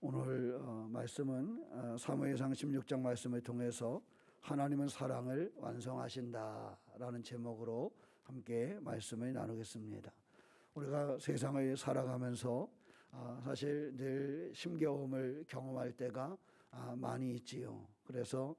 오늘 말씀은 사무엘상 16장 말씀을 통해서 하나님은 사랑을 완성하신다라는 제목으로 함께 말씀을 나누겠습니다. 우리가 세상을 살아가면서 사실 늘 심겨움을 경험할 때가 많이 있지요. 그래서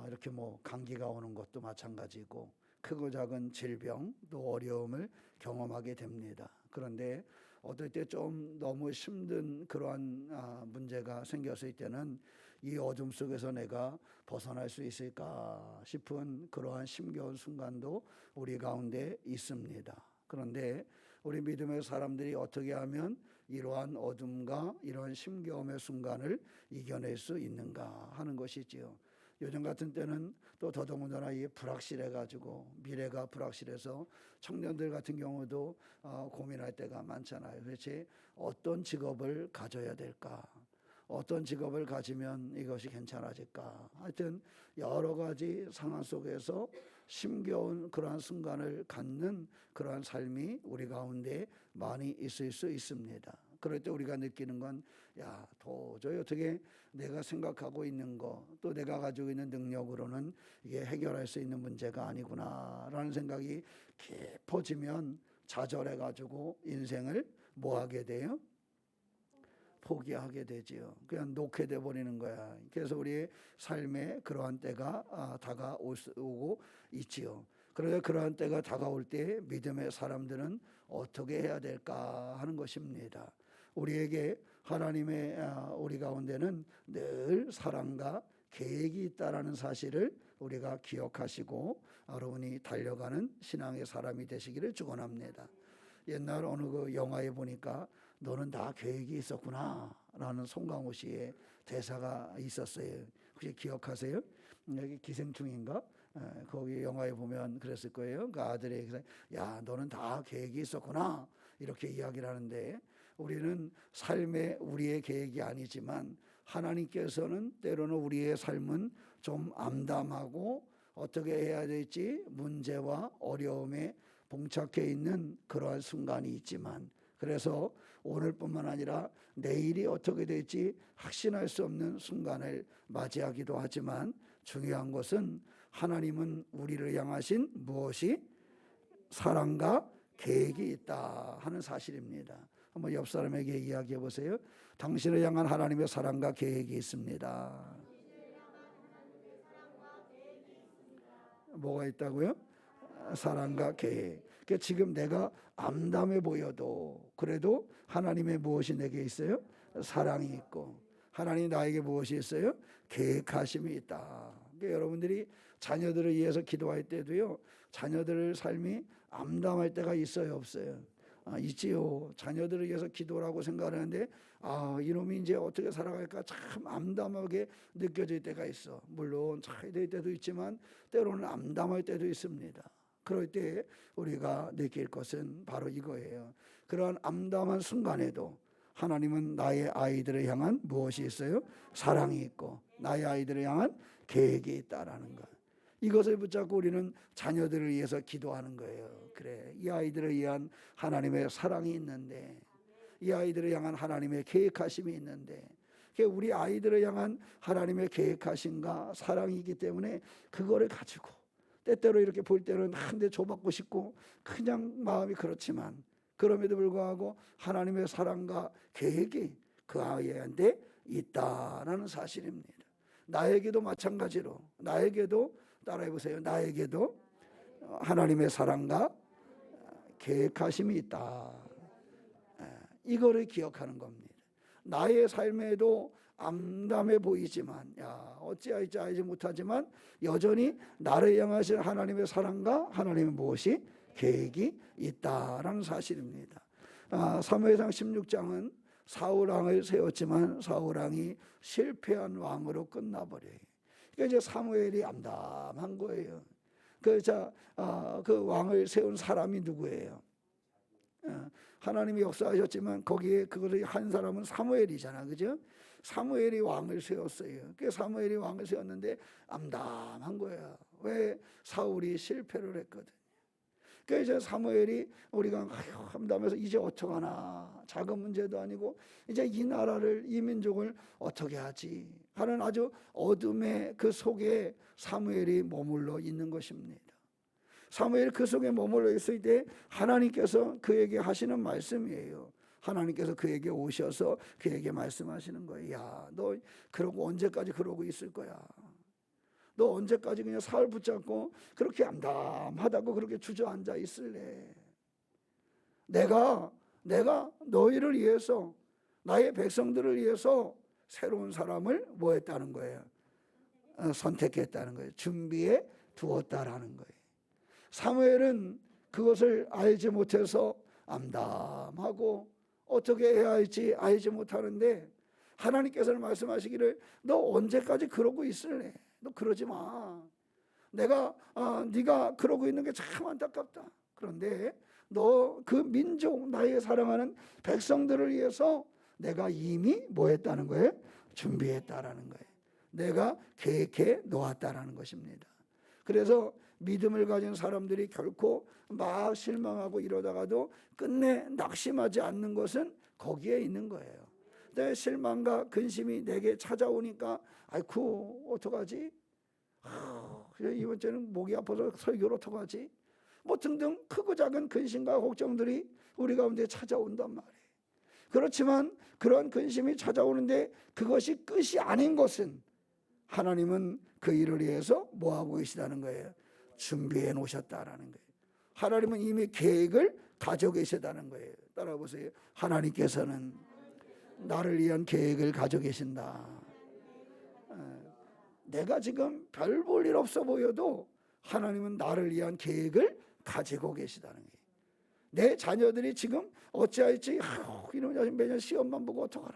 이렇게 감기가 오는 것도 마찬가지고 크고 작은 질병 또 어려움을 경험하게 됩니다. 그런데 어떨 때 좀 너무 힘든 그러한 문제가 생겼을 때는 이 어둠 속에서 내가 벗어날 수 있을까 싶은 그러한 힘겨운 순간도 우리 가운데 있습니다. 그런데 우리 믿음의 사람들이 어떻게 하면 이러한 어둠과 이러한 힘겨움의 순간을 이겨낼 수 있는가 하는 것이지요. 요즘 같은 때는 또 더더군다나 이게 불확실해가지고 미래가 불확실해서 청년들 같은 경우도 고민할 때가 많잖아요. 도대체 어떤 직업을 가져야 될까? 어떤 직업을 가지면 이것이 괜찮아질까? 하여튼 여러 가지 상황 속에서 힘겨운 그러한 순간을 갖는 그러한 삶이 우리 가운데 많이 있을 수 있습니다. 그럴 때 우리가 느끼는 건 도저히 어떻게 내가 생각하고 있는 거 또 내가 가지고 있는 능력으로는 이게 해결할 수 있는 문제가 아니구나라는 생각이 깊어지면 좌절해가지고 인생을 뭐하게 돼요? 포기하게 되지요. 그냥 놓게 돼 버리는 거야. 그래서 우리의 삶에 그러한 때가 다가오고 있지요. 그런데 그러한 때가 다가올 때 믿음의 사람들은 어떻게 해야 될까 하는 것입니다. 우리에게 하나님의 우리 가운데는 늘 사랑과 계획이 있다라는 사실을 우리가 기억하시고 여러분이 달려가는 신앙의 사람이 되시기를 축원합니다. 옛날 어느 그 영화에 보니까 너는 다 계획이 있었구나 라는 송강호 씨의 대사가 있었어요. 혹시 기억하세요? 여기 기생충인가? 거기 영화에 보면 그랬을 거예요. 그 아들에게 너는 다 계획이 있었구나 이렇게 이야기를 하는데, 우리는 삶에 우리의 계획이 아니지만 하나님께서는 때로는 우리의 삶은 좀 암담하고 어떻게 해야 될지 문제와 어려움에 봉착해 있는 그러한 순간이 있지만, 그래서 오늘뿐만 아니라 내일이 어떻게 될지 확신할 수 없는 순간을 맞이하기도 하지만, 중요한 것은 하나님은 우리를 향하신 무엇이 사랑과 계획이 있다 하는 사실입니다. 한번 옆 사람에게 이야기해 보세요. 당신을 향한 하나님의 사랑과 계획이 있습니다. 뭐가 있다고요? 사랑과 계획. 그러니까 지금 내가 암담해 보여도 그래도 하나님의 무엇이 내게 있어요? 사랑이 있고, 하나님 나에게 무엇이 있어요? 계획하심이 있다. 그러니까 여러분들이 자녀들을 위해서 기도할 때도요, 자녀들의 삶이 암담할 때가 있어요, 없어요? 있지요. 자녀들을 위해서 기도라고 생각하는데 이놈이 이제 어떻게 살아갈까 참 암담하게 느껴질 때가 있어. 물론 잘 될 때도 있지만 때로는 암담할 때도 있습니다. 그럴 때 우리가 느낄 것은 바로 이거예요. 그러한 암담한 순간에도 하나님은 나의 아이들을 향한 무엇이 있어요? 사랑이 있고 나의 아이들을 향한 계획이 있다라는 것. 이것을 붙잡고 우리는 자녀들을 위해서 기도하는 거예요. 그래, 이 아이들을 위한 하나님의 사랑이 있는데, 이 아이들을 향한 하나님의 계획하심이 있는데, 우리 아이들을 향한 하나님의 계획하심과 사랑이기 때문에 그거를 가지고 때때로 이렇게 볼 때는 한 대 줘받고 싶고 그냥 마음이 그렇지만, 그럼에도 불구하고 하나님의 사랑과 계획이 그 아이한테 있다라는 사실입니다. 나에게도 마찬가지로, 나에게도 따라해 보세요. 나에게도 하나님의 사랑과 계획하심이 있다. 이거를 기억하는 겁니다. 나의 삶에도 암담해 보이지만 어찌할지 알지 못하지만 여전히 나를 향하신 하나님의 사랑과 하나님의 무엇이 계획이 있다라는 사실입니다. 사무엘상 16장은 사울왕을 세웠지만 사울왕이 실패한 왕으로 끝나버려요. 그러니까 이제 사무엘이 암담한 거예요. 그 왕을 세운 사람이 누구예요? 하나님이 역사하셨지만 거기에 그것을 한 사람은 사무엘이잖아, 그죠? 사무엘이 왕을 세웠어요. 그 사무엘이 왕을 세웠는데 암담한 거야. 왜? 사울이 실패를 했거든. 그러니까 이제 사무엘이 우리가 한다면서 이제 어떡하나, 작은 문제도 아니고 이제 이 나라를, 이 민족을 어떻게 하지 하는 아주 어둠의 그 속에 사무엘이 머물러 있는 것입니다. 사무엘 그 속에 머물러 있을 때 하나님께서 그에게 하시는 말씀이에요. 하나님께서 그에게 오셔서 그에게 말씀하시는 거예요. 야, 너 그러고 언제까지 그러고 있을 거야? 너 언제까지 그냥 사흘 붙잡고 그렇게 암담하다고 그렇게 주저앉아 있을래? 내가 너희를 위해서, 나의 백성들을 위해서 새로운 사람을 뭐 했다는 거예요? 선택했다는 거예요. 준비해 두었다라는 거예요. 사무엘은 그것을 알지 못해서 암담하고 어떻게 해야 할지 알지 못하는데, 하나님께서는 말씀하시기를 너 언제까지 그러고 있을래? 너 그러지 마. 네가 그러고 있는 게 참 안타깝다. 그런데 너 그 민족, 나의 사랑하는 백성들을 위해서 내가 이미 뭐 했다는 거예요? 준비했다라는 거예요. 내가 계획해 놓았다라는 것입니다. 그래서 믿음을 가진 사람들이 결코 막 실망하고 이러다가도 끝내 낙심하지 않는 것은 거기에 있는 거예요. 내 실망과 근심이 내게 찾아오니까 아이쿠 어떡하지? 이번 주에는 목이 아파서 설교를 어떡하지? 뭐 등등 크고 작은 근심과 걱정들이 우리 가운데 찾아온단 말이에요. 그렇지만 그런 근심이 찾아오는데 그것이 끝이 아닌 것은, 하나님은 그 일을 위해서 뭐하고 계시다는 거예요? 준비해 놓으셨다라는 거예요. 하나님은 이미 계획을 가지고 계시다는 거예요. 따라 보세요. 하나님께서는 나를 위한 계획을 가지고 계신다. 내가 지금 별 볼 일 없어 보여도 하나님은 나를 위한 계획을 가지고 계시다는 거예요. 내 자녀들이 지금 어찌할지 이러면 매년 시험만 보고 어떡하라.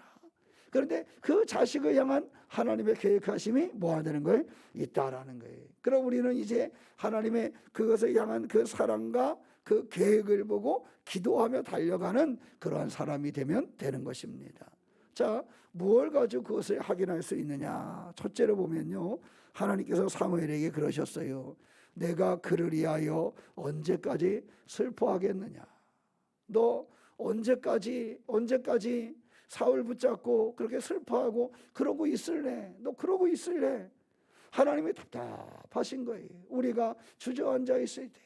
그런데 그 자식을 향한 하나님의 계획하심이 뭐 하는 거예요? 있다라는 거예요. 그럼 우리는 이제 하나님의 그것을 향한 그 사랑과 그 계획을 보고 기도하며 달려가는 그러한 사람이 되면 되는 것입니다. 자, 무엇을 가지고 그것을 확인할 수 있느냐? 첫째로 보면요, 하나님께서 사무엘에게 그러셨어요. 내가 그를 위하여 언제까지 슬퍼하겠느냐? 너 언제까지 사울 붙잡고 그렇게 슬퍼하고 그러고 있을래? 너 그러고 있을래? 하나님이 답답하신 거예요. 우리가 주저앉아 있을 때,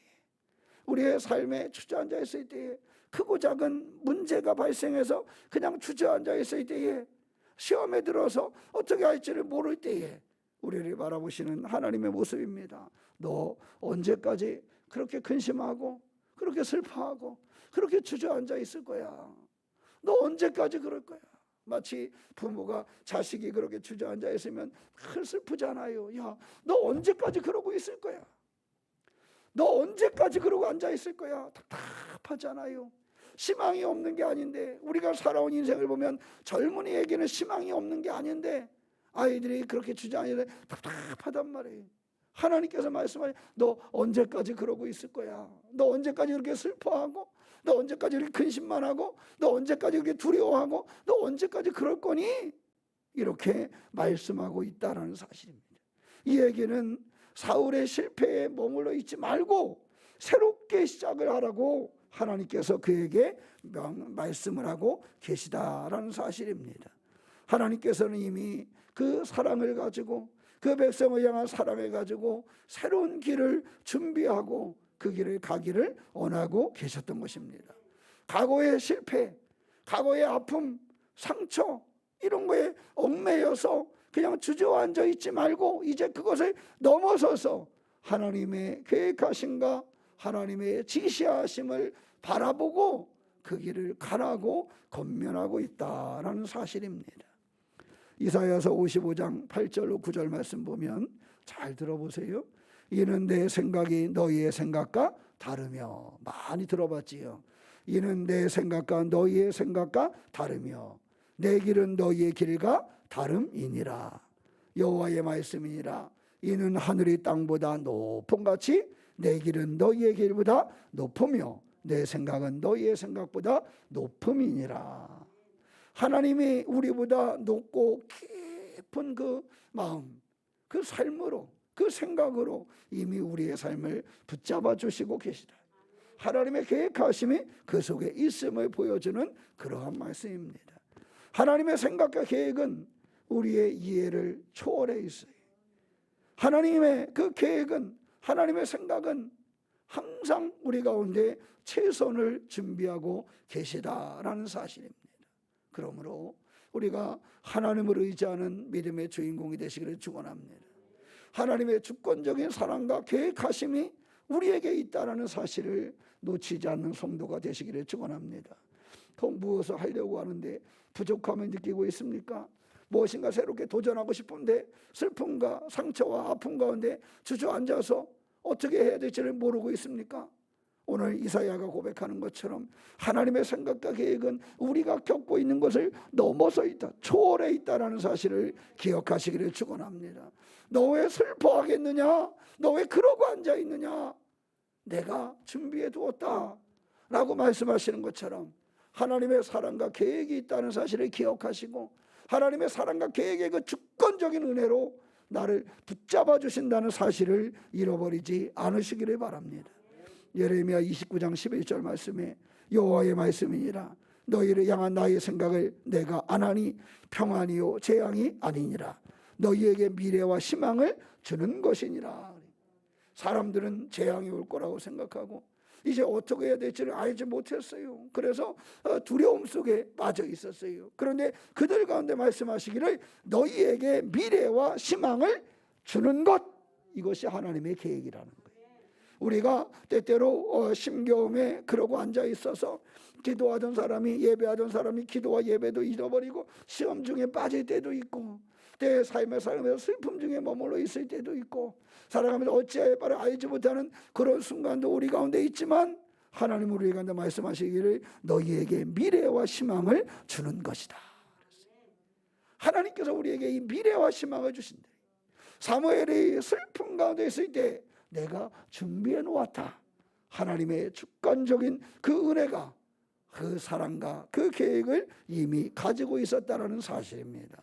우리의 삶에 주저앉아 있을 때에, 크고 작은 문제가 발생해서 그냥 주저앉아 있을 때에, 시험에 들어서 어떻게 할지를 모를 때에 우리를 바라보시는 하나님의 모습입니다. 너 언제까지 그렇게 근심하고 그렇게 슬퍼하고 그렇게 주저앉아 있을 거야? 너 언제까지 그럴 거야? 마치 부모가 자식이 그렇게 주저앉아 있으면 큰 슬프잖아요. 야, 너 언제까지 그러고 있을 거야? 너 언제까지 그러고 앉아 있을 거야? 답답하잖아요. 희망이 없는 게 아닌데, 우리가 살아온 인생을 보면 젊은이에게는 희망이 없는 게 아닌데 아이들이 그렇게 주저앉아 답답하단 말이에요. 하나님께서 말씀하시죠. 너 언제까지 그러고 있을 거야? 너 언제까지 그렇게 슬퍼하고, 너 언제까지 그렇게 근심만 하고, 너 언제까지 그렇게 두려워하고, 너 언제까지 그럴 거니? 이렇게 말씀하고 있다는 사실입니다. 이 얘기는 사울의 실패에 머물러 있지 말고 새롭게 시작을 하라고 하나님께서 그에게 말씀을 하고 계시다라는 사실입니다. 하나님께서는 이미 그 사랑을 가지고, 그 백성을 향한 사랑을 가지고 새로운 길을 준비하고 그 길을 가기를 원하고 계셨던 것입니다. 과거의 실패, 과거의 아픔, 상처 이런 거에 얽매여서 그냥 주저앉아 있지 말고 이제 그것을 넘어서서 하나님의 계획하심과 하나님의 지시하심을 바라보고 그 길을 가라고 권면하고 있다라는 사실입니다. 이사야서 55장 8절로 9절 말씀 보면 잘 들어보세요. 이는 내 생각이 너희의 생각과 다르며, 많이 들어봤지요. 이는 내 생각과 너희의 생각과 다르며 내 길은 너희의 길과 다름이니라. 여호와의 말씀이니라. 이는 하늘이 땅보다 높음 같이 내 길은 너희의 길보다 높으며 내 생각은 너희의 생각보다 높음이니라. 하나님이 우리보다 높고 깊은 그 마음, 그 삶으로, 그 생각으로 이미 우리의 삶을 붙잡아 주시고 계시다. 하나님의 계획하심이 그 속에 있음을 보여주는 그러한 말씀입니다. 하나님의 생각과 계획은 우리의 이해를 초월해 있어요. 하나님의 그 계획은, 하나님의 생각은 항상 우리 가운데 최선을 준비하고 계시다라는 사실입니다. 그러므로 우리가 하나님을 의지하는 믿음의 주인공이 되시기를 축원합니다. 하나님의 주권적인 사랑과 계획하심이 우리에게 있다는 사실을 놓치지 않는 성도가 되시기를 축원합니다. 그 무엇을 하려고 하는데 부족함을 느끼고 있습니까? 무엇인가 새롭게 도전하고 싶은데 슬픔과 상처와 아픔 가운데 주저앉아서 어떻게 해야 될지를 모르고 있습니까? 오늘 이사야가 고백하는 것처럼 하나님의 생각과 계획은 우리가 겪고 있는 것을 넘어서 있다, 초월해 있다는 사실을 기억하시기를 축원합니다. 너 왜 슬퍼하겠느냐? 너 왜 그러고 앉아있느냐? 내가 준비해 두었다 라고 말씀하시는 것처럼 하나님의 사랑과 계획이 있다는 사실을 기억하시고 하나님의 사랑과 계획의 그 주권적인 은혜로 나를 붙잡아 주신다는 사실을 잃어버리지 않으시기를 바랍니다. 예레미야 29장 11절 말씀에 여호와의 말씀이니라 너희를 향한 나의 생각을 내가 안하니 평안이요 재앙이 아니니라 너희에게 미래와 희망을 주는 것이니라. 사람들은 재앙이 올 거라고 생각하고 이제 어떻게 해야 될지를 알지 못했어요. 그래서 두려움 속에 빠져 있었어요. 그런데 그들 가운데 말씀하시기를 너희에게 미래와 희망을 주는 것, 이것이 하나님의 계획이라는 거예요. 우리가 때때로 심겨움에 그러고 앉아 있어서 기도하던 사람이, 예배하던 사람이 기도와 예배도 잃어버리고 시험 중에 빠질 때도 있고 내 삶의 삶에서 슬픔 중에 머물러 있을 때도 있고 살아가면서 어찌해야 바를 알지 못하는 그런 순간도 우리 가운데 있지만 하나님 우리 가운데 말씀하시기를 너희에게 미래와 희망을 주는 것이다. 하나님께서 우리에게 이 미래와 희망을 주신다. 사무엘이 슬픔 가운데 있을 때 내가 준비해 놓았다. 하나님의 주권적인 그 은혜가 그 사랑과 그 계획을 이미 가지고 있었다는 사실입니다.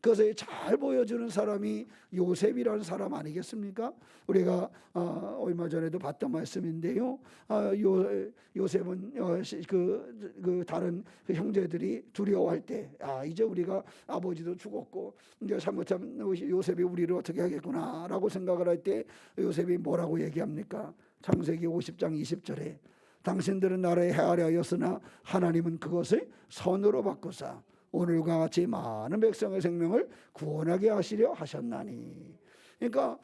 그것을 잘 보여주는 사람이 요셉이라는 사람 아니겠습니까? 우리가 얼마 전에도 봤던 말씀인데요. 요셉은 그 다른 그 형제들이 두려워할 때, 이제 우리가 아버지도 죽었고 이제 잘못하면 요셉이 우리를 어떻게 하겠구나라고 생각을 할 때 요셉이 뭐라고 얘기합니까? 창세기 50장 20절에 당신들은 나를 해하려 하였으나 하나님은 그것을 선으로 바꾸사 오늘과 같이 많은 백성의 생명을 구원하게 하시려 하셨나니. 그러니까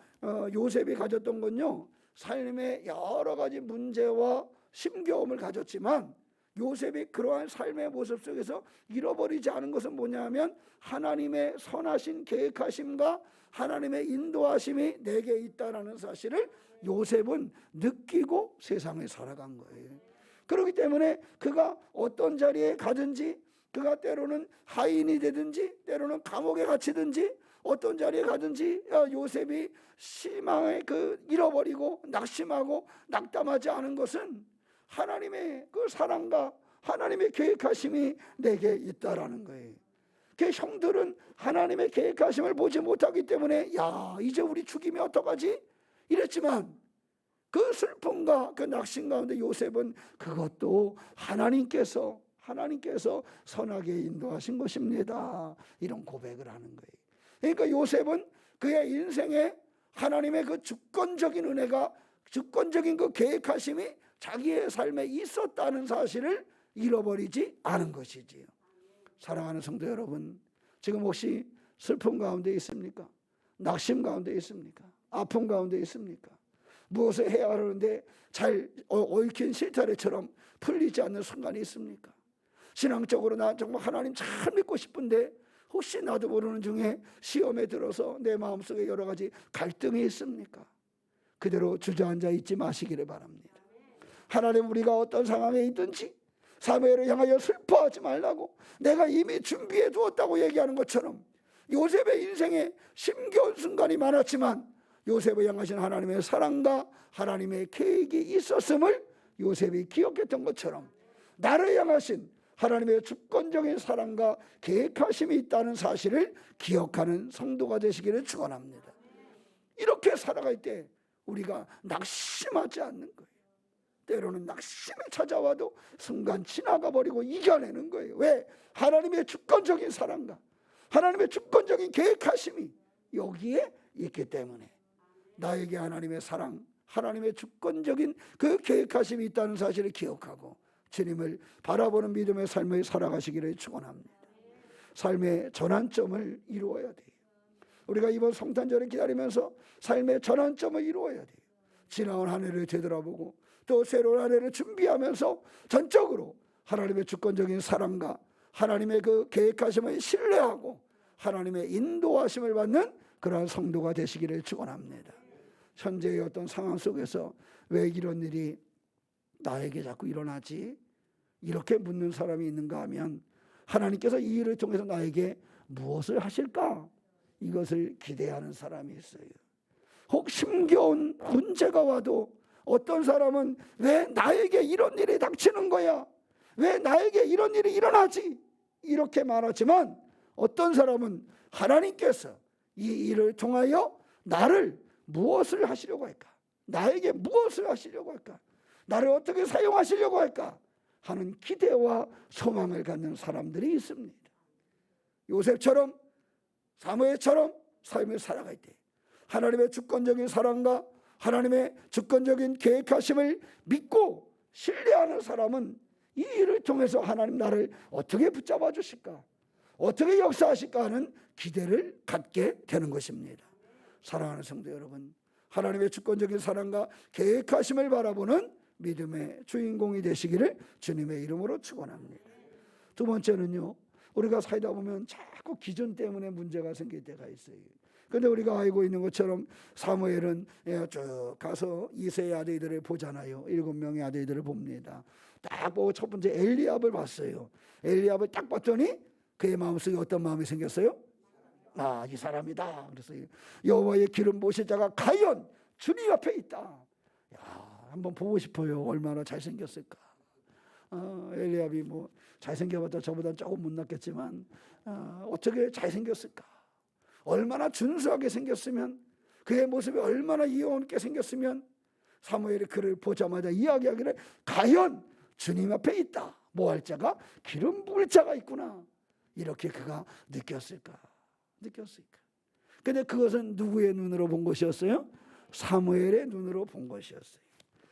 요셉이 가졌던 건요, 삶의 여러 가지 문제와 심겨움을 가졌지만 요셉이 그러한 삶의 모습 속에서 잃어버리지 않은 것은 뭐냐면 하나님의 선하신 계획하심과 하나님의 인도하심이 내게 있다는 사실을 요셉은 느끼고 세상을 살아간 거예요. 그렇기 때문에 그가 어떤 자리에 가든지, 그가 때로는 하인이 되든지 때로는 감옥에 갇히든지 어떤 자리에 가든지 요셉이 희망을 잃어버리고 낙심하고 낙담하지 않은 것은 하나님의 그 사랑과 하나님의 계획하심이 내게 있다라는 거예요. 그 형들은 하나님의 계획하심을 보지 못하기 때문에 이제 우리 죽이면 어떡하지? 이랬지만 그 슬픔과 그 낙심 가운데 요셉은 그것도 하나님께서 선하게 인도하신 것입니다. 이런 고백을 하는 거예요. 그러니까 요셉은 그의 인생에 하나님의 그 주권적인 은혜가, 주권적인 그 계획하심이 자기의 삶에 있었다는 사실을 잃어버리지 않은 것이지요. 사랑하는 성도 여러분, 지금 혹시 슬픔 가운데 있습니까? 낙심 가운데 있습니까? 아픔 가운데 있습니까? 무엇을 해야 하는데 잘 얽힌 실타래처럼 풀리지 않는 순간이 있습니까? 신앙적으로 나 정말 하나님 잘 믿고 싶은데 혹시 나도 모르는 중에 시험에 들어서 내 마음속에 여러 가지 갈등이 있습니까? 그대로 주저앉아 있지 마시기를 바랍니다. 하나님 우리가 어떤 상황에 있든지 사무엘을 향하여 슬퍼하지 말라고 내가 이미 준비해 두었다고 얘기하는 것처럼 요셉의 인생에 심겨운 순간이 많았지만 요셉을 향하신 하나님의 사랑과 하나님의 계획이 있었음을 요셉이 기억했던 것처럼 나를 향하신 하나님의 주권적인 사랑과 계획하심이 있다는 사실을 기억하는 성도가 되시기를 축원합니다. 이렇게 살아갈 때 우리가 낙심하지 않는 거예요. 때로는 낙심이 찾아와도 순간 지나가 버리고 이겨내는 거예요. 왜? 하나님의 주권적인 사랑과 하나님의 주권적인 계획하심이 여기에 있기 때문에 나에게 하나님의 사랑, 하나님의 주권적인 그 계획하심이 있다는 사실을 기억하고 주님을 바라보는 믿음의 삶을 살아가시기를 축원합니다. 삶의 전환점을 이루어야 돼요. 우리가 이번 성탄절을 기다리면서 삶의 전환점을 이루어야 돼요. 지나온 한 해를 되돌아보고 또 새로운 한 해를 준비하면서 전적으로 하나님의 주권적인 사랑과 하나님의 그 계획하심을 신뢰하고 하나님의 인도하심을 받는 그러한 성도가 되시기를 축원합니다. 현재의 어떤 상황 속에서 왜 이런 일이 나에게 자꾸 일어나지? 이렇게 묻는 사람이 있는가 하면 하나님께서 이 일을 통해서 나에게 무엇을 하실까? 이것을 기대하는 사람이 있어요. 혹 힘겨운 문제가 와도 어떤 사람은 왜 나에게 이런 일이 닥치는 거야? 왜 나에게 이런 일이 일어나지? 이렇게 말하지만 어떤 사람은 하나님께서 이 일을 통하여 나를 무엇을 하시려고 할까? 나에게 무엇을 하시려고 할까? 나를 어떻게 사용하시려고 할까? 하는 기대와 소망을 갖는 사람들이 있습니다. 요셉처럼 사무엘처럼 삶을 살아갈 때 하나님의 주권적인 사랑과 하나님의 주권적인 계획하심을 믿고 신뢰하는 사람은 이 일을 통해서 하나님 나를 어떻게 붙잡아 주실까? 어떻게 역사하실까 하는 기대를 갖게 되는 것입니다. 사랑하는 성도 여러분, 하나님의 주권적인 사랑과 계획하심을 바라보는 믿음의 주인공이 되시기를 주님의 이름으로 축원합니다. 두 번째는요, 우리가 살다 보면 자꾸 기준 때문에 문제가 생길 때가 있어요. 그런데 우리가 알고 있는 것처럼 사무엘은 쭉 가서 이세의 아들들을 보잖아요. 7명의 아들들을 봅니다. 딱 보고 첫 번째 엘리압을 봤어요. 엘리압을 딱 봤더니 그의 마음속에 어떤 마음이 생겼어요? 아, 이 사람이다. 그래서 여호와의 기름 모실 자가 과연 주님 앞에 있다. 야, 한번 보고 싶어요. 얼마나 잘생겼을까. 엘리압이 뭐 잘생겨봤자 저보다 조금 못났겠지만 어떻게 잘생겼을까. 얼마나 준수하게 생겼으면, 그의 모습이 얼마나 이용 있게 생겼으면 사무엘이 그를 보자마자 이야기하기를 과연 주님 앞에 있다. 뭐 할 자가 기름 부을 자가 있구나. 이렇게 그가 느꼈을까. 근데 그것은 누구의 눈으로 본 것이었어요? 사무엘의 눈으로 본 것이었어요.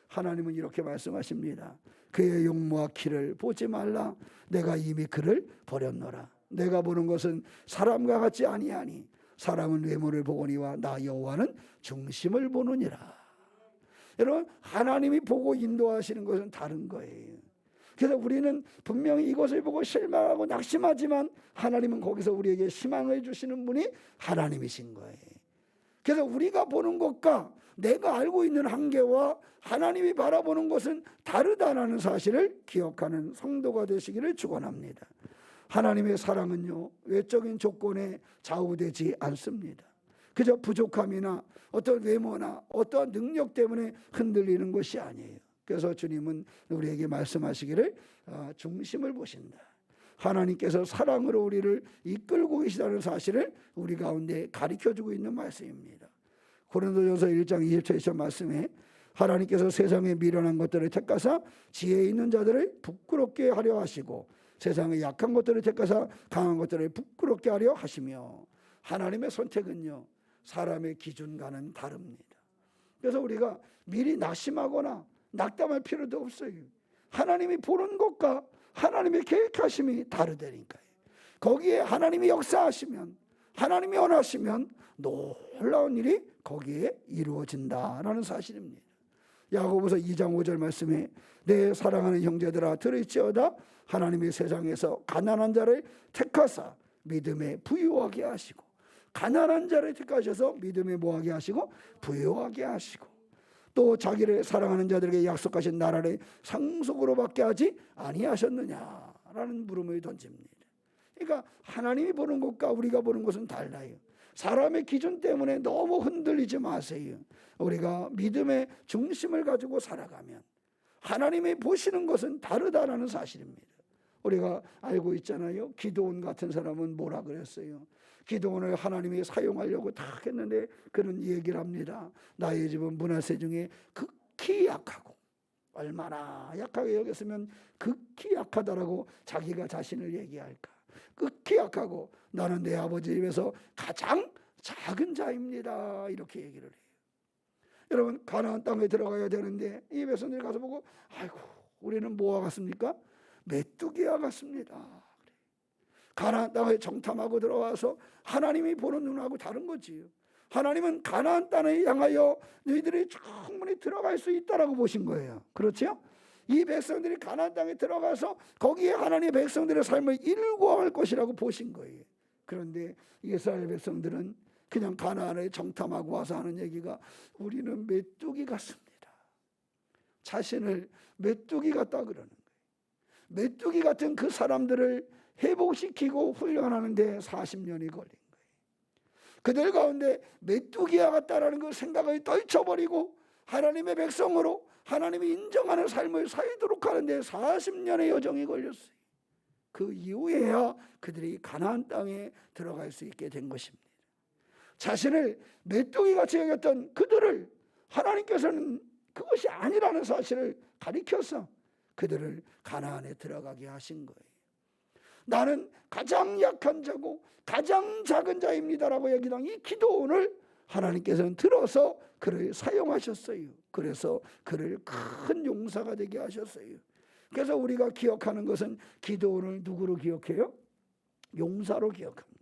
하나님은 이렇게 말씀하십니다. 그의 용모와 키를 보지 말라. 내가 이미 그를 버렸노라. 내가 보는 것은 사람과 같지 아니하니 사람은 외모를 보거니와 나 여호와는 중심을 보느니라. 여러분, 하나님이 보고 인도하시는 것은 다른 거예요. 그래서 우리는 분명히 이것을 보고 실망하고 낙심하지만 하나님은 거기서 우리에게 희망을 주시는 분이 하나님이신 거예요. 그래서 우리가 보는 것과 내가 알고 있는 한계와 하나님이 바라보는 것은 다르다는 사실을 기억하는 성도가 되시기를 축원합니다. 하나님의 사랑은요, 외적인 조건에 좌우되지 않습니다. 그저 부족함이나 어떤 외모나 어떤 능력 때문에 흔들리는 것이 아니에요. 그래서 주님은 우리에게 말씀하시기를 중심을 보신다. 하나님께서 사랑으로 우리를 이끌고 계시다는 사실을 우리 가운데 가르쳐주고 있는 말씀입니다. 고린도전서 1장 27절 말씀에 하나님께서 세상에 미련한 것들을 택하사 지혜 있는 자들을 부끄럽게 하려 하시고 세상의 약한 것들을 택하사 강한 것들을 부끄럽게 하려 하시며, 하나님의 선택은요, 사람의 기준과는 다릅니다. 그래서 우리가 미리 낙심하거나 낙담할 필요도 없어요. 하나님이 보는 것과 하나님의 계획하심이 다르다니까요. 거기에 하나님이 역사하시면, 하나님이 원하시면 놀라운 일이 거기에 이루어진다라는 사실입니다. 야고보서 2장 5절 말씀에 내 사랑하는 형제들아 들을지어다 하나님의 세상에서 가난한 자를 택하사 믿음에 부유하게 하시고, 가난한 자를 택하셔서 믿음에 뭐하게 하시고 부유하게 하시고, 또 자기를 사랑하는 자들에게 약속하신 나라를 상속으로 받게 하지 아니하셨느냐라는 물음을 던집니다. 그러니까 하나님이 보는 것과 우리가 보는 것은 달라요. 사람의 기준 때문에 너무 흔들리지 마세요. 우리가 믿음의 중심을 가지고 살아가면 하나님이 보시는 것은 다르다라는 사실입니다. 우리가 알고 있잖아요. 기드온 같은 사람은 뭐라 그랬어요? 기드온을 하나님이 사용하려고 다 했는데 그는 얘기를 합니다. 나의 집은 므낫세 중에 극히 약하고 얼마나 약하게 여겼으면 극히 약하다라고 자기가 자신을 얘기할까. 극히 약하고 나는 내 아버지 집에서 가장 작은 자입니다, 이렇게 얘기를 해요. 여러분, 가나안 땅에 들어가야 되는데 이 백성들이 가서 보고, 아이고, 우리는 뭐와 같습니까? 메뚜기와 같습니다. 가나안 땅에 정탐하고 들어와서 하나님이 보는 눈하고 다른 거지요. 하나님은 가나안 땅에 향하여 너희들이 충분히 들어갈 수 있다라고 보신 거예요. 그렇죠? 이 백성들이 가나안 땅에 들어가서 거기에 하나님의 백성들의 삶을 일구할 것이라고 보신 거예요. 그런데 이스라엘 백성들은 그냥 가나안에 정탐하고 와서 하는 얘기가, 우리는 메뚜기 같습니다. 자신을 메뚜기 같다 그러는 거예요. 메뚜기 같은 그 사람들을 회복시키고 훈련하는데 40년이 걸린 거예요. 그들 가운데 메뚜기와 같다라는 그 생각을 떨쳐버리고 하나님의 백성으로 하나님이 인정하는 삶을 살도록 하는데 40년의 여정이 걸렸어요. 그 이후에야 그들이 가나안 땅에 들어갈 수 있게 된 것입니다. 자신을 메뚜기같이 여겼던 그들을 하나님께서는 그것이 아니라는 사실을 가리켜서 그들을 가나안에 들어가게 하신 거예요. 나는 가장 약한 자고 가장 작은 자입니다라고 얘기한 이 기도원을 하나님께서는 들어서 그를 사용하셨어요. 그래서 그를 큰 용사가 되게 하셨어요. 그래서 우리가 기억하는 것은 기도원을 누구로 기억해요? 용사로 기억합니다.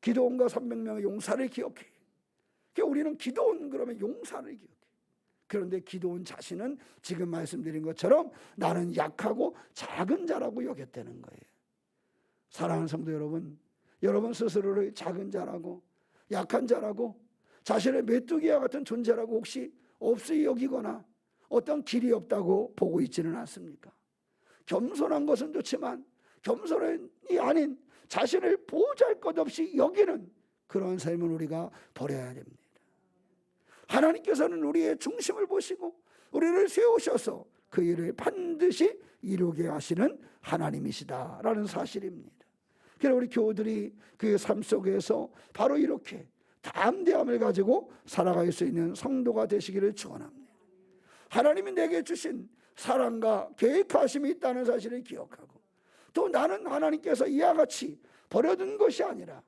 기도원과 300명의 용사를 기억해요. 그러니까 우리는 기도원 그러면 용사를 기억해요. 그런데 기도원 자신은 지금 말씀드린 것처럼 나는 약하고 작은 자라고 여겼다는 거예요. 사랑하는 성도 여러분, 여러분 스스로를 작은 자라고 약한 자라고 자신의 메뚜기와 같은 존재라고 혹시 없이 여기거나 어떤 길이 없다고 보고 있지는 않습니까? 겸손한 것은 좋지만 겸손이 아닌 자신을 보잘것없이 여기는 그런 삶을 우리가 버려야 됩니다. 하나님께서는 우리의 중심을 보시고 우리를 세우셔서 그 일을 반드시 이루게 하시는 하나님이시다라는 사실입니다. 그래서 우리 교우들이 그의 삶 속에서 바로 이렇게 담대함을 가지고 살아갈 수 있는 성도가 되시기를 축원합니다. 하나님이 내게 주신 사랑과 계획하심이 있다는 사실을 기억하고 또 나는 하나님께서 이와 같이 버려둔 것이 아니라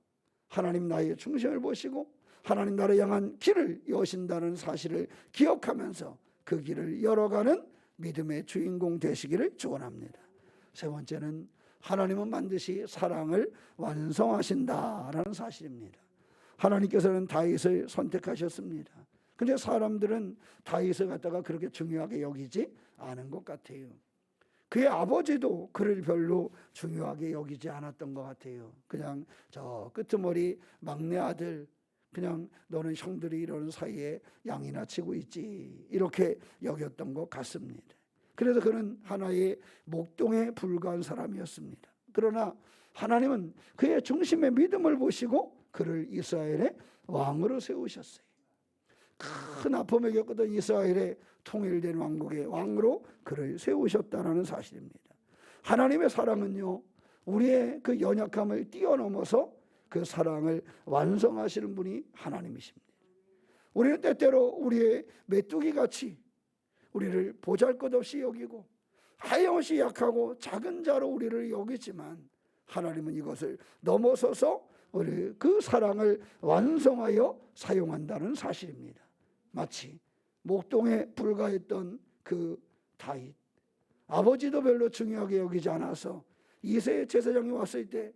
하나님 나의 중심을 보시고 하나님 나를 향한 길을 여신다는 사실을 기억하면서 그 길을 열어가는 믿음의 주인공 되시기를 축원합니다. 세 번째는 하나님은 반드시 사랑을 완성하신다라는 사실입니다. 하나님께서는 다윗을 선택하셨습니다. 근데 사람들은 다윗을 갖다가 그렇게 중요하게 여기지 않은 것 같아요. 그의 아버지도 그를 별로 중요하게 여기지 않았던 것 같아요. 그냥 저 끄트머리 막내 아들, 그냥 너는 형들이 이러는 사이에 양이나 치고 있지, 이렇게 여겼던 것 같습니다. 그래서 그는 하나의 목동에 불과한 사람이었습니다. 그러나 하나님은 그의 중심의 믿음을 보시고 그를 이스라엘의 왕으로 세우셨어요. 큰 아픔을 겪었던 이스라엘의 통일된 왕국의 왕으로 그를 세우셨다는 사실입니다. 하나님의 사랑은요, 우리의 그 연약함을 뛰어넘어서 그 사랑을 완성하시는 분이 하나님이십니다. 우리는 때때로 우리의 메뚜기같이 우리를 보잘것없이 여기고 하염없이 약하고 작은 자로 우리를 여기지만 하나님은 이것을 넘어서서 우리 그 사랑을 완성하여 사용한다는 사실입니다. 마치 목동에 불과했던 그 다윗, 아버지도 별로 중요하게 여기지 않아서 이세 제사장이 왔을 때,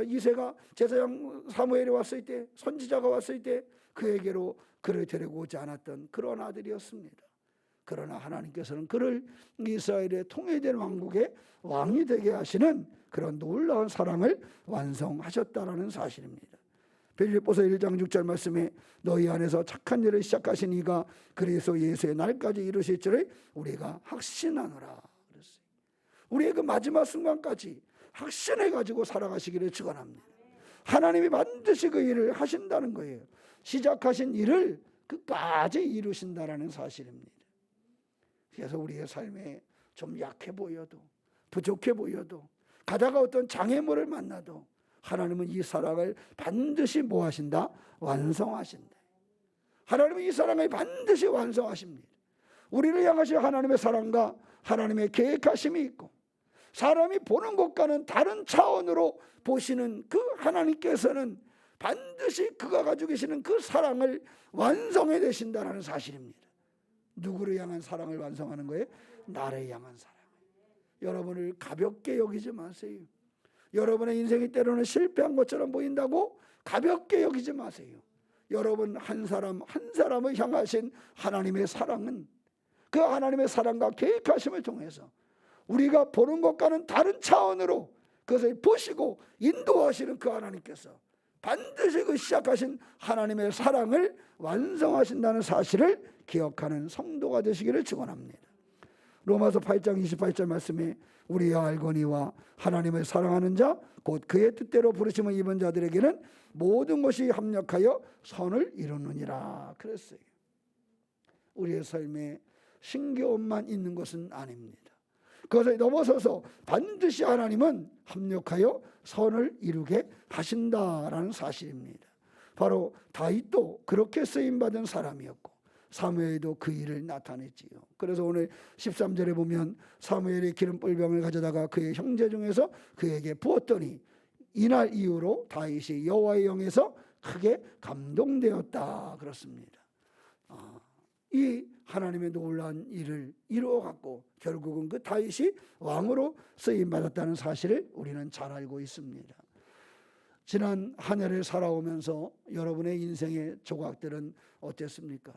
이세가 제사장 사무엘이 왔을 때, 선지자가 왔을 때 그에게로 그를 데리고 오지 않았던 그런 아들이었습니다. 그러나 하나님께서는 그를 이스라엘의 통일된 왕국의 왕이 되게 하시는 그런 놀라운 사랑을 완성하셨다라는 사실입니다. 빌립보서 1장 6절 말씀에 너희 안에서 착한 일을 시작하신 이가 그리스도 예수의 날까지 이루실 줄을 우리가 확신하노라 그랬어요. 우리의 그 마지막 순간까지 확신해 가지고 살아가시기를 축원합니다. 하나님이 반드시 그 일을 하신다는 거예요. 시작하신 일을 끝까지 이루신다라는 사실입니다. 그래서 우리의 삶에 좀 약해 보여도 부족해 보여도 가다가 어떤 장애물을 만나도 하나님은 이 사랑을 반드시 뭐 하신다? 완성하신다. 하나님은 이 사랑을 반드시 완성하십니다. 우리를 향하신 하나님의 사랑과 하나님의 계획하심이 있고, 사람이 보는 것과는 다른 차원으로 보시는 그 하나님께서는 반드시 그가 가지고 계시는 그 사랑을 완성해 내신다는 사실입니다. 누구를 향한 사랑을 완성하는 거예요? 나를 향한 사랑. 여러분을 가볍게 여기지 마세요. 여러분의 인생이 때로는 실패한 것처럼 보인다고 가볍게 여기지 마세요. 여러분 한 사람 한 사람을 향하신 하나님의 사랑은 그 하나님의 사랑과 계획하심을 통해서 우리가 보는 것과는 다른 차원으로 그것을 보시고 인도하시는 그 하나님께서 반드시 그 시작하신 하나님의 사랑을 완성하신다는 사실을 기억하는 성도가 되시기를 축원합니다. 로마서 8장 28절 말씀에 우리가 알거니와 하나님을 사랑하는 자 곧 그의 뜻대로 부르심을 입은 자들에게는 모든 것이 합력하여 선을 이루느니라 그랬어요. 우리의 삶에 신기함만 있는 것은 아닙니다. 그것을 넘어서서 반드시 하나님은 합력하여 선을 이루게 하신다라는 사실입니다. 바로 다윗도 그렇게 쓰임받은 사람이었고 사무엘도 그 일을 나타냈지요. 그래서 오늘 13절에 보면 사무엘이 기름불병을 가져다가 그의 형제 중에서 그에게 부었더니 이날 이후로 다윗이 여호와의 영에서 크게 감동되었다 그렇습니다. 이 하나님의 놀라운 일을 이루어갖고 결국은 그 다윗이 왕으로 쓰임받았다는 사실을 우리는 잘 알고 있습니다. 지난 한 해를 살아오면서 여러분의 인생의 조각들은 어땠습니까?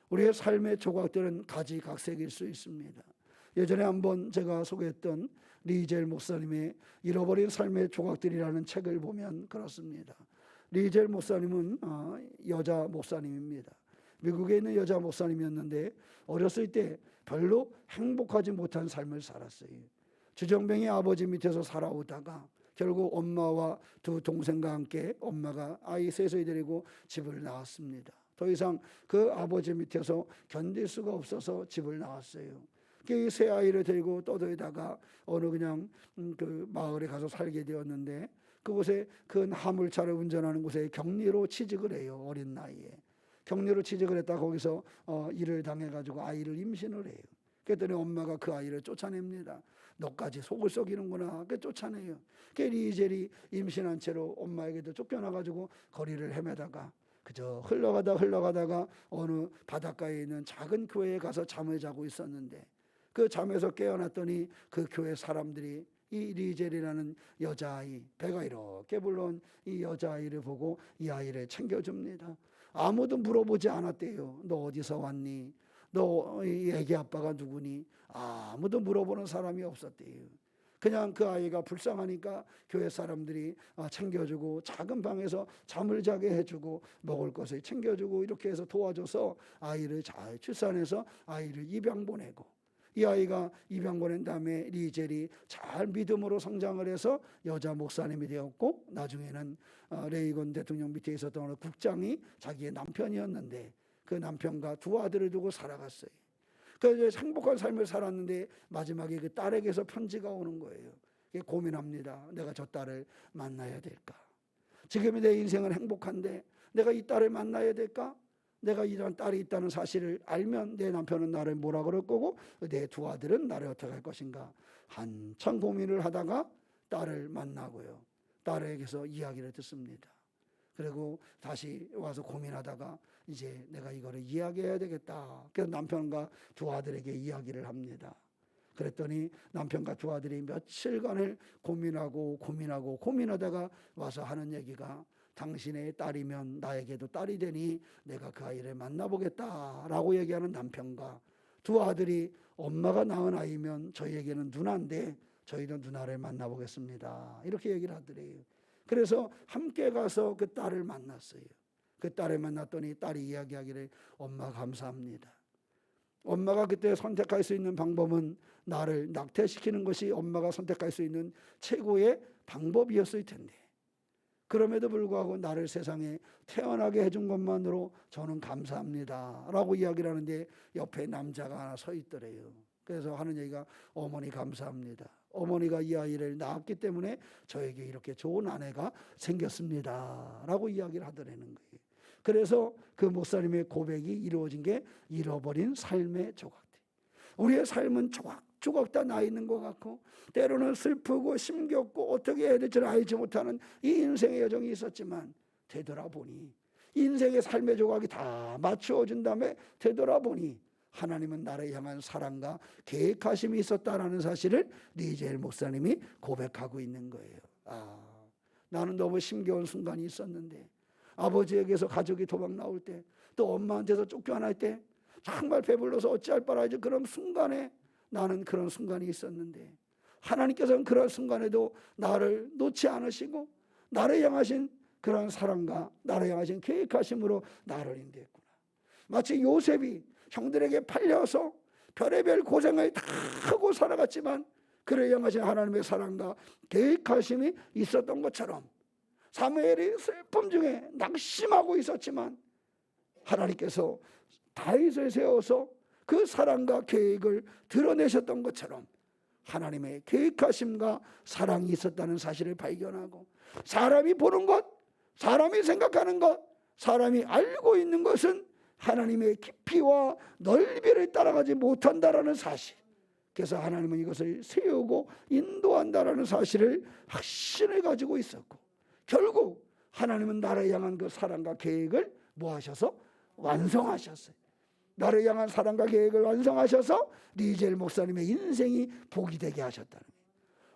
우리의 삶의 조각들은 가지각색일 수 있습니다. 예전에 한번 제가 소개했던 리젤 목사님의 잃어버린 삶의 조각들이라는 책을 보면 그렇습니다. 리젤 목사님은 여자 목사님입니다. 미국에 있는 여자 목사님이었는데 어렸을 때 별로 행복하지 못한 삶을 살았어요. 주정뱅이 아버지 밑에서 살아오다가 결국 엄마와 두 동생과 함께 엄마가 아이 셋을 데리고 집을 나왔습니다. 더 이상 그 아버지 밑에서 견딜 수가 없어서 집을 나왔어요. 이 세 아이를 데리고 떠돌다가 어느 그냥 그 마을에 가서 살게 되었는데 그곳에 큰 화물차를 운전하는 곳에 격리로 취직을 해요. 어린 나이에 격리로 취직을 했다 거기서 일을 당해가지고 아이를 임신을 해요. 그랬더니 엄마가 그 아이를 쫓아냅니다. 너까지 속을 썩이는구나. 그 쫓아내요. 그 리젤이 임신한 채로 엄마에게도 쫓겨나가지고 거리를 헤매다가 그저 흘러가다가 어느 바닷가에 있는 작은 교회에 가서 잠을 자고 있었는데 그 잠에서 깨어났더니 그 교회 사람들이 이 리젤이라는 여자아이 배가 이렇게 불러온 이 여자아이를 보고 이 아이를 챙겨줍니다. 아무도 물어보지 않았대요. 너 어디서 왔니? 너 이 애기 아빠가 누구니? 아무도 물어보는 사람이 없었대요. 그냥 그 아이가 불쌍하니까 교회 사람들이 챙겨주고 작은 방에서 잠을 자게 해주고 먹을 것을 챙겨주고 이렇게 해서 도와줘서 아이를 잘 출산해서 아이를 입양 보내고 이 아이가 입양 보낸 다음에 리젤이 잘 믿음으로 성장을 해서 여자 목사님이 되었고 나중에는 레이건 대통령 밑에 있었던 어느 국장이 자기의 남편이었는데 그 남편과 두 아들을 두고 살아갔어요. 그래서 행복한 삶을 살았는데 마지막에 그 딸에게서 편지가 오는 거예요. 고민합니다. 내가 저 딸을 만나야 될까? 지금 내 인생은 행복한데 내가 이 딸을 만나야 될까? 내가 이런 딸이 있다는 사실을 알면 내 남편은 나를 뭐라 그럴 거고 내 두 아들은 나를 어떻게 할 것인가? 한참 고민을 하다가 딸을 만나고요. 딸에게서 이야기를 듣습니다. 그리고 다시 와서 고민하다가 이제 내가 이거를 이야기해야 되겠다. 그래서 남편과 두 아들에게 이야기를 합니다. 그랬더니 남편과 두 아들이 며칠간을 고민하다가 와서 하는 얘기가 당신의 딸이면 나에게도 딸이 되니 내가 그 아이를 만나보겠다라고 얘기하는 남편과 두 아들이 엄마가 낳은 아이면 저희에게는 누나인데 저희도 누나를 만나보겠습니다. 이렇게 얘기를 하더래요. 그래서 함께 가서 그 딸을 만났어요. 그 딸을 만났더니 딸이 이야기하기를 엄마 감사합니다. 엄마가 그때 선택할 수 있는 방법은 나를 낙태시키는 것이 엄마가 선택할 수 있는 최고의 방법이었을 텐데 그럼에도 불구하고 나를 세상에 태어나게 해준 것만으로 저는 감사합니다 라고 이야기를 하는데 옆에 남자가 하나 서 있더래요. 그래서 하는 얘기가 어머니 감사합니다. 어머니가 이 아이를 낳았기 때문에 저에게 이렇게 좋은 아내가 생겼습니다 라고 이야기를 하더라는 거예요. 그래서 그 목사님의 고백이 이루어진 게 잃어버린 삶의 조각들. 우리의 삶은 조각조각 다 나 있는 것 같고 때로는 슬프고 힘겹고 어떻게 해야 될지 알지 못하는 이 인생의 여정이 있었지만 되돌아보니 인생의 삶의 조각이 다 맞추어진 다음에 되돌아보니 하나님은 나를 향한 사랑과 계획하심이 있었다라는 사실을 리젤 목사님이 고백하고 있는 거예요. 나는 너무 힘겨운 순간이 있었는데 아버지에게서 가족이 도망 나올 때 또 엄마한테서 쫓겨날 때 정말 배불러서 어찌할 바를 알지 그런 순간에 나는 그런 순간이 있었는데 하나님께서는 그런 순간에도 나를 놓지 않으시고 나를 향하신 그런 사랑과 나를 향하신 계획하심으로 나를 인도했구나. 마치 요셉이 형들에게 팔려서 별의별 고생을 다 하고 살아갔지만 그를 향하신 하나님의 사랑과 계획하심이 있었던 것처럼 사무엘이 슬픔 중에 낙심하고 있었지만 하나님께서 다윗을 세워서 그 사랑과 계획을 드러내셨던 것처럼 하나님의 계획하심과 사랑이 있었다는 사실을 발견하고 사람이 보는 것, 사람이 생각하는 것, 사람이 알고 있는 것은 하나님의 깊이와 넓이를 따라가지 못한다라는 사실. 그래서 하나님은 이것을 세우고 인도한다라는 사실을 확신을 가지고 있었고 결국 하나님은 나를 향한 그 사랑과 계획을 뭐 하셔서 완성하셨어요. 나를 향한 사랑과 계획을 완성하셔서 리젤 목사님의 인생이 복이 되게 하셨다는 거예요.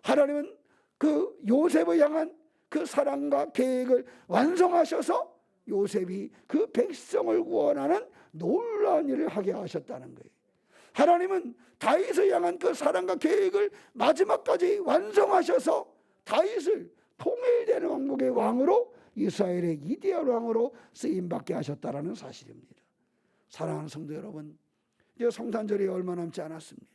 하나님은 그 요셉을 향한 그 사랑과 계획을 완성하셔서 요셉이 그 백성을 구원하는 놀라운 일을 하게 하셨다는 거예요. 하나님은 다윗을 향한 그 사랑과 계획을 마지막까지 완성하셔서 다윗을 통일되는 왕국의 왕으로 이스라엘의 이데al 왕으로 쓰임받게 하셨다는 사실입니다. 사랑하는 성도 여러분, 이제 성탄절이 얼마 남지 않았습니다.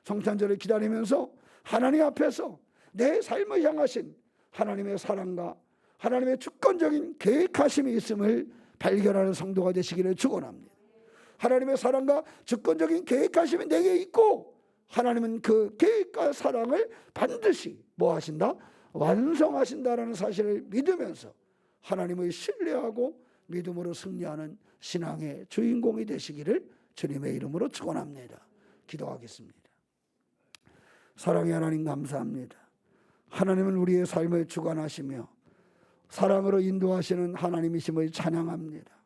성탄절을 기다리면서 하나님 앞에서 내 삶을 향하신 하나님의 사랑과 하나님의 주권적인 계획하심이 있음을 발견하는 성도가 되시기를 축원합니다. 하나님의 사랑과 주권적인 계획하심이 내게 있고 하나님은 그 계획과 사랑을 반드시 뭐 하신다? 완성하신다라는 사실을 믿으면서 하나님을 신뢰하고 믿음으로 승리하는 신앙의 주인공이 되시기를 주님의 이름으로 축원합니다. 기도하겠습니다. 사랑의 하나님 감사합니다. 하나님은 우리의 삶을 주관하시며 사랑으로 인도하시는 하나님이심을 찬양합니다.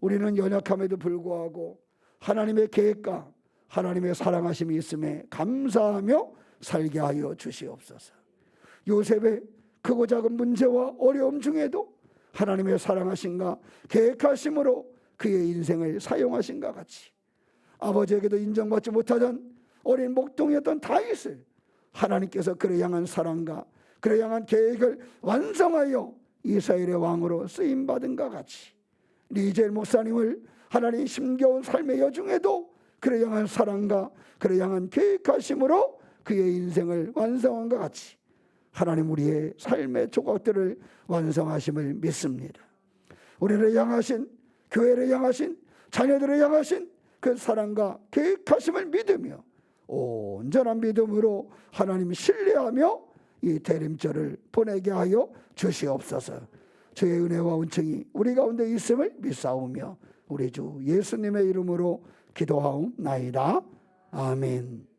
우리는 연약함에도 불구하고 하나님의 계획과 하나님의 사랑하심이 있음에 감사하며 살게 하여 주시옵소서. 요셉의 크고 작은 문제와 어려움 중에도 하나님의 사랑하심과 계획하심으로 그의 인생을 사용하신과 같이 아버지에게도 인정받지 못하던 어린 목동이었던 다윗을 하나님께서 그를 향한 사랑과 그를 향한 계획을 완성하여 이스라엘의 왕으로 쓰임받은 것 같이 리젤 목사님을 하나님 힘겨운 삶의 여중에도 그를 향한 사랑과 그를 향한 계획하심으로 그의 인생을 완성한 것 같이 하나님 우리의 삶의 조각들을 완성하심을 믿습니다. 우리를 향하신 교회를 향하신 자녀들을 향하신 그 사랑과 계획하심을 믿으며 온전한 믿음으로 하나님 신뢰하며 이 대림절을 보내게 하여 주시옵소서. 주의 은혜와 은총이 우리 가운데 있음을 믿사오며 우리 주 예수님의 이름으로 기도하옵나이다. 아멘.